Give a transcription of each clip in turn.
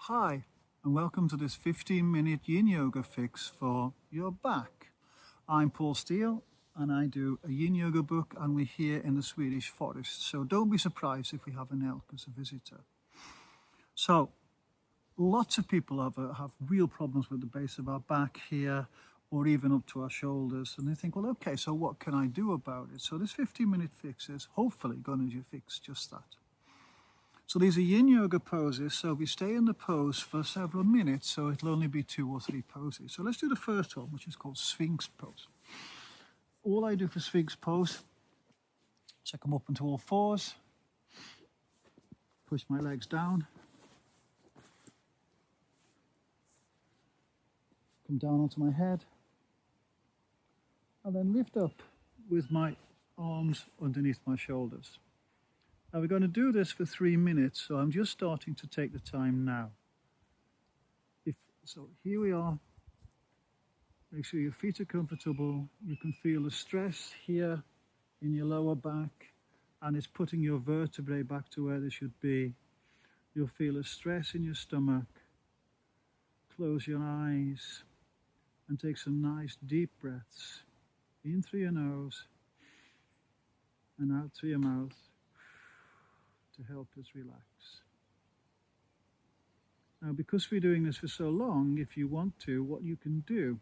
Hi, and welcome to this 15-minute yin yoga fix for your back. I'm Paul Steele, and I do a yin yoga book, and we're here in the Swedish forest. So don't be surprised if we have an elk as a visitor. So lots of people have real problems with the base of our back here, or even up to our shoulders, and they think, well, okay, so what can I do about it? So this 15-minute fix is hopefully going to fix just that. So these are yin yoga poses, so we stay in the pose for several minutes, so it'll only be 2 or 3 poses. So let's do the first one, which is called Sphinx pose. All I do for Sphinx pose is I come up onto all fours, push my legs down, come down onto my head, and then lift up with my arms underneath my shoulders. Now we're going to do this for 3 minutes, so I'm just starting to take the time now. So here we are. Make sure your feet are comfortable. You can feel the stress here in your lower back, and it's putting your vertebrae back to where they should be. You'll feel a stress in your stomach. Close your eyes and take some nice deep breaths in through your nose and out through your mouth to help us relax. Now, because we're doing this for so long, if you want to, what you can do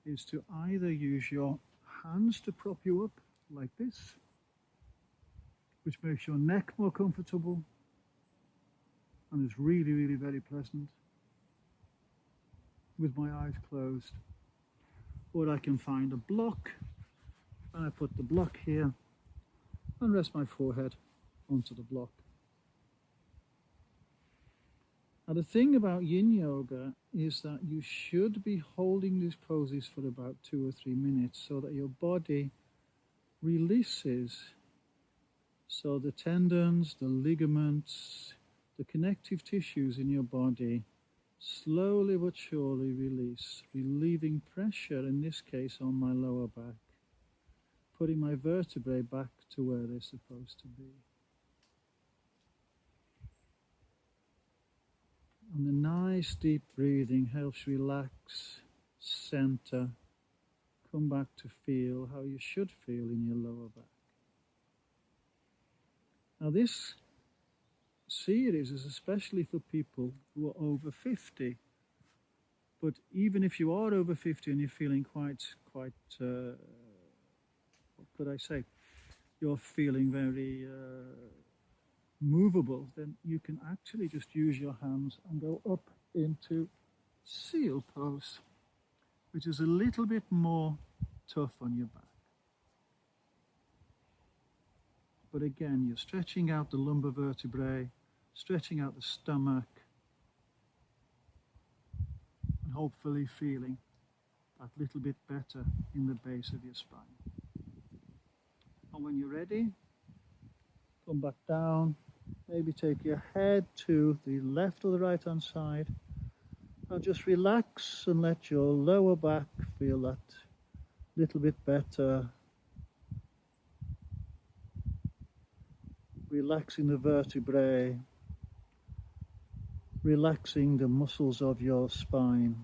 is to either use your hands to prop you up like this, which makes your neck more comfortable and is really, really very pleasant with my eyes closed. Or I can find a block and I put the block here and rest my forehead onto the block. Now the thing about yin yoga is that you should be holding these poses for about 2 or 3 minutes so that your body releases. So the tendons, the ligaments, the connective tissues in your body slowly but surely release, relieving pressure, in this case on my lower back, putting my vertebrae back to where they're supposed to be. And the nice deep breathing helps relax, center, come back to feel how you should feel in your lower back. Now this series is especially for people who are over 50. But even if you are over 50 and you're feeling quite, what could I say? You're feeling very movable, then you can actually just use your hands and go up into seal pose, which is a little bit more tough on your back. But again, you're stretching out the lumbar vertebrae, stretching out the stomach, and hopefully feeling that little bit better in the base of your spine. And when you're ready, come back down. Maybe take your head to the left or the right hand side and just relax and let your lower back feel that little bit better. Relaxing the vertebrae, relaxing the muscles of your spine.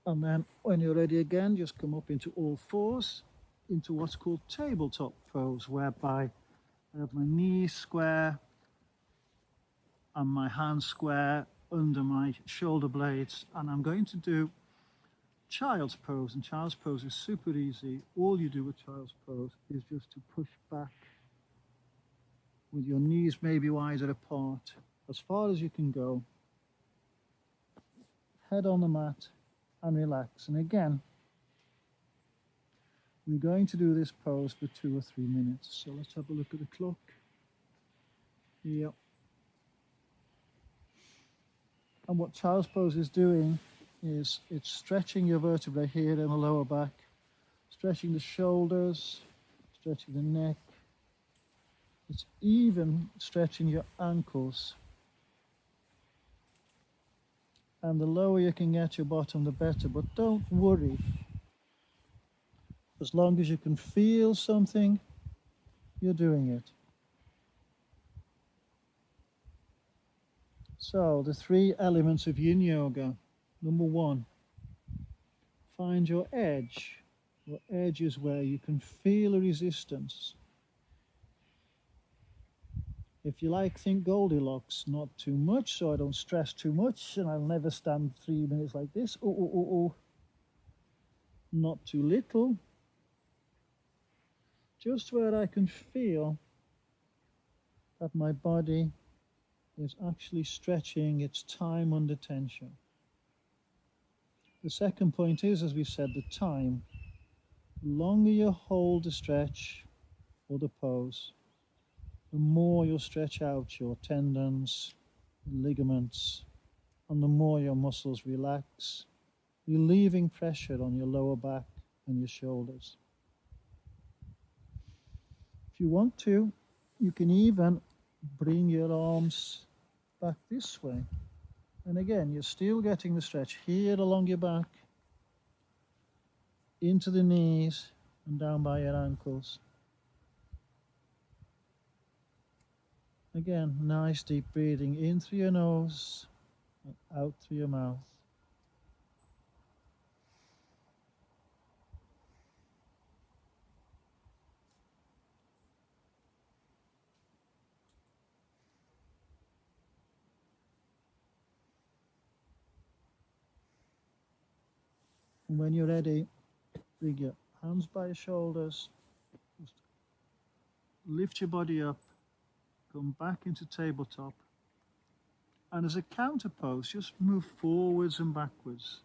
And then when you're ready again, just come up into all fours, into what's called tabletop pose, whereby I have my knees square and my hands square under my shoulder blades, and I'm going to do child's pose. And child's pose is super easy. All you do with child's pose is just to push back with your knees maybe wider apart, as far as you can go, head on the mat and relax. And again, we're going to do this pose for 2 or 3 minutes. So let's have a look at the clock. Yep. And what child's pose is doing is it's stretching your vertebrae here in the lower back, stretching the shoulders, stretching the neck. It's even stretching your ankles. And the lower you can get your bottom, the better. But don't worry. As long as you can feel something, you're doing it. So the three elements of yin yoga. Number one, find your edge. Your edge is where you can feel a resistance. If you like, think Goldilocks, not too much, so I don't stress too much, and I'll never stand 3 minutes like this. Oh, oh, oh, oh. Not too little. Just where I can feel that my body is actually stretching its time under tension. The second point is, as we said, the time. The longer you hold the stretch or the pose, the more you'll stretch out your tendons, ligaments, and the more your muscles relax, relieving pressure on your lower back and your shoulders. If you want to, you can even bring your arms back this way. And again, you're still getting the stretch here along your back, into the knees, and down by your ankles. Again, nice deep breathing in through your nose and out through your mouth. And when you're ready, bring your hands by your shoulders, just lift your body up, come back into tabletop, and as a counter pose, just move forwards and backwards,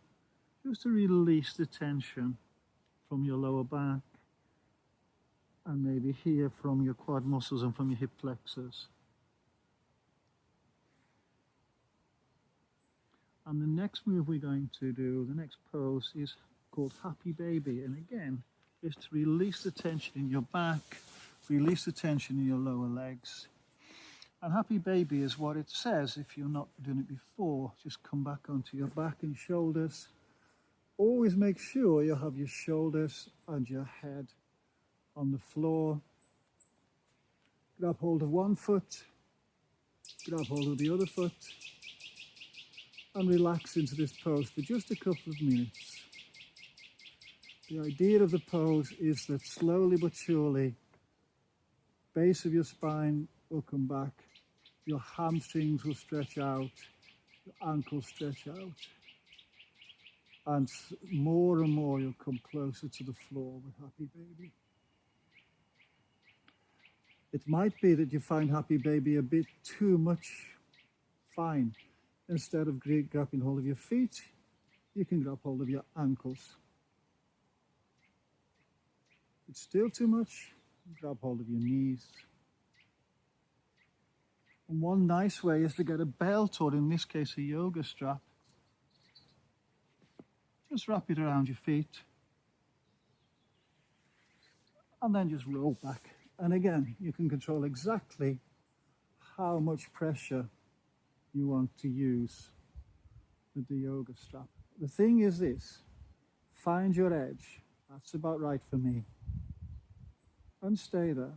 just to release the tension from your lower back, and maybe here from your quad muscles and from your hip flexors. And the next move we're going to do, the next pose, is called Happy Baby. And again, is to release the tension in your back, release the tension in your lower legs. And Happy Baby is what it says. If you're not doing it before, just come back onto your back and shoulders. Always make sure you have your shoulders and your head on the floor. Grab hold of one foot, grab hold of the other foot, and relax into this pose for just a couple of minutes. The idea of the pose is that slowly but surely, base of your spine will come back, your hamstrings will stretch out, your ankles stretch out, and more you'll come closer to the floor with Happy Baby. It might be that you find Happy Baby a bit too much. Fine. Instead of grabbing hold of your feet, you can grab hold of your ankles. If it's still too much, grab hold of your knees. And one nice way is to get a belt, or in this case a yoga strap. Just wrap it around your feet. And then just roll back. And again, you can control exactly how much pressure you want to use with the yoga strap. The thing is this, find your edge. That's about right for me. And stay there.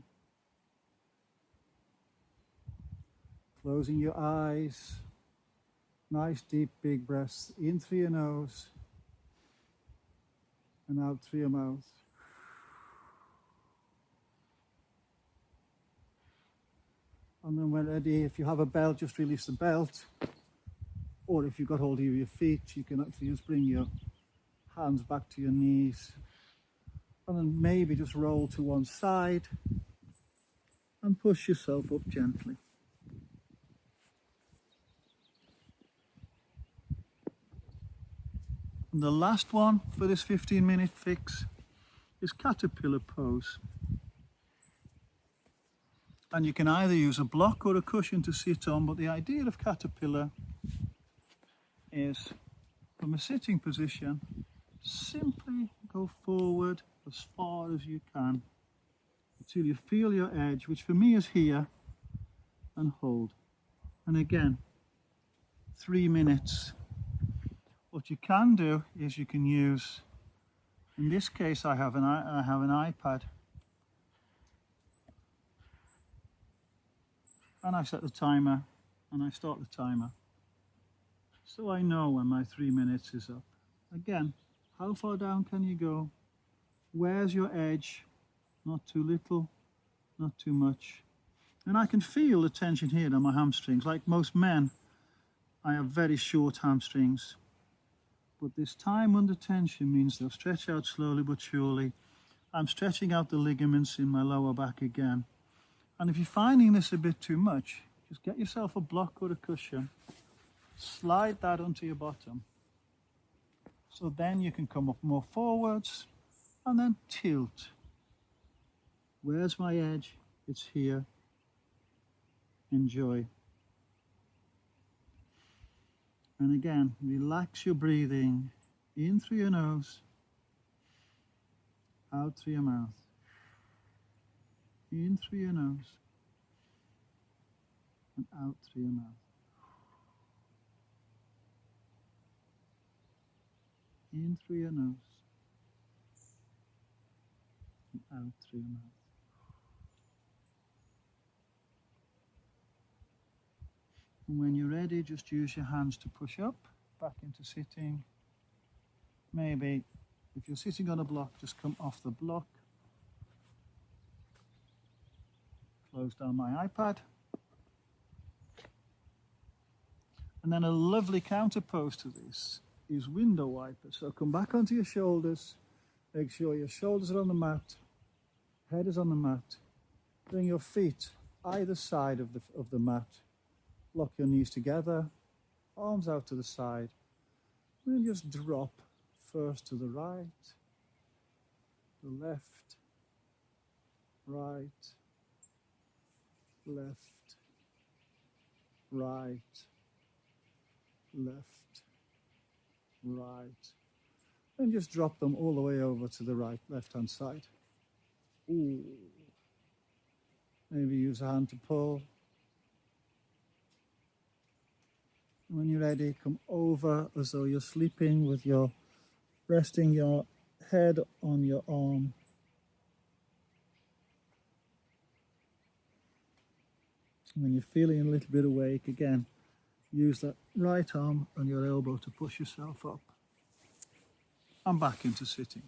Closing your eyes, nice deep big breaths in through your nose and out through your mouth. And then when ready, if you have a belt, just release the belt. Or if you've got hold of your feet, you can actually just bring your hands back to your knees. And then maybe just roll to one side and push yourself up gently. And the last one for this 15-minute fix is caterpillar pose. And you can either use a block or a cushion to sit on, but the idea of caterpillar is, from a sitting position, simply go forward as far as you can until you feel your edge, which for me is here, and hold. And again, 3 minutes. What you can do is you can use, in this case I have an iPad, and I set the timer and I start the timer. so I know when my 3 minutes is up. Again, how far down can you go? Where's your edge? Not too little, not too much. And I can feel the tension here on my hamstrings. Like most men, I have very short hamstrings. But this time under tension means they'll stretch out slowly but surely. I'm stretching out the ligaments in my lower back again. And if you're finding this a bit too much, just get yourself a block or a cushion, slide that onto your bottom. So then you can come up more forwards and then tilt. Where's my edge? It's here. Enjoy. And again, relax your breathing in through your nose, out through your mouth. In through your nose and out through your mouth. In through your nose and out through your mouth. And when you're ready, just use your hands to push up, back into sitting. Maybe if you're sitting on a block, just come off the block. Close down my iPad. And then a lovely counter pose to this is window wiper. So come back onto your shoulders. Make sure your shoulders are on the mat, head is on the mat. Bring your feet either side of the mat. Lock your knees together, arms out to the side. And then just drop first to the right, the left, right, left, right, left, right. And just drop them all the way over to the right, left-hand side. Ooh. Maybe use a hand to pull. When you're ready, come over as though you're sleeping with your resting your head on your arm. And when you're feeling a little bit awake, again, use that right arm and your elbow to push yourself up. And back into sitting.